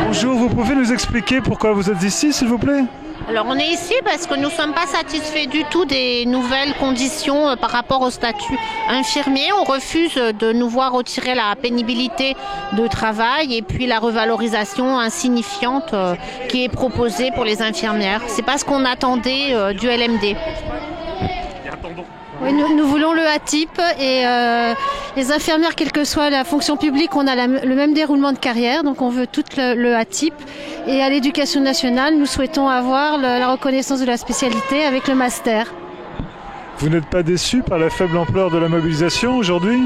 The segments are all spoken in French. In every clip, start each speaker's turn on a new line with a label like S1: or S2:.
S1: Bonjour, vous pouvez nous expliquer pourquoi vous êtes ici, s'il vous plaît?
S2: Alors on est ici parce que nous ne sommes pas satisfaits du tout des nouvelles conditions par rapport au statut infirmier. On refuse de nous voir retirer la pénibilité de travail et puis la revalorisation insignifiante qui est proposée pour les infirmières. C'est pas ce qu'on attendait du LMD.
S3: Oui, nous voulons le ATIP et les infirmières, quelle que soit la fonction publique, on a le même déroulement de carrière, donc on veut tout le ATIP. Et à l'éducation nationale, nous souhaitons avoir la reconnaissance de la spécialité avec le master.
S1: Vous n'êtes pas déçu par la faible ampleur de la mobilisation aujourd'hui?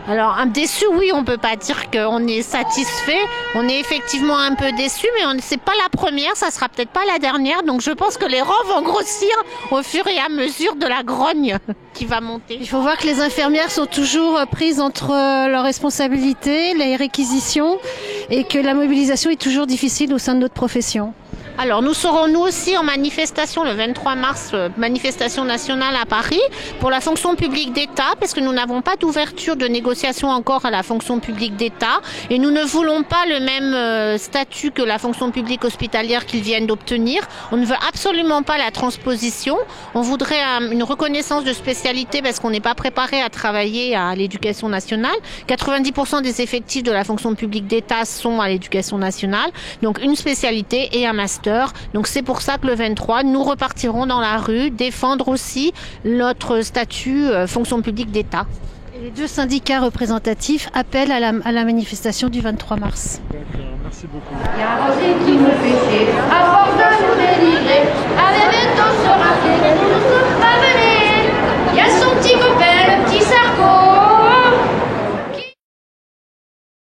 S2: Alors, déçu, oui, on ne peut pas dire qu'on est satisfait. On est effectivement un peu déçu, mais c'est pas la première, ça sera peut-être pas la dernière. Donc, je pense que les rangs vont grossir au fur et à mesure de la grogne qui va monter.
S3: Il faut voir que les infirmières sont toujours prises entre leurs responsabilités, les réquisitions, et que la mobilisation est toujours difficile au sein de notre profession.
S2: Alors nous serons nous aussi en manifestation le 23 mars, manifestation nationale à Paris pour la fonction publique d'État parce que nous n'avons pas d'ouverture de négociation encore à la fonction publique d'État et nous ne voulons pas le même statut que la fonction publique hospitalière qu'ils viennent d'obtenir. On ne veut absolument pas la transposition. On voudrait une reconnaissance de spécialité parce qu'on n'est pas préparé à travailler à l'éducation nationale. 90% des effectifs de la fonction publique d'État sont à l'éducation nationale. Donc une spécialité et un master. Donc c'est pour ça que le 23, nous repartirons dans la rue, défendre aussi notre statut fonction publique d'État.
S3: Et les deux syndicats représentatifs appellent à la manifestation du 23 mars.
S1: D'accord, merci beaucoup.
S4: Il y a un qui nous fait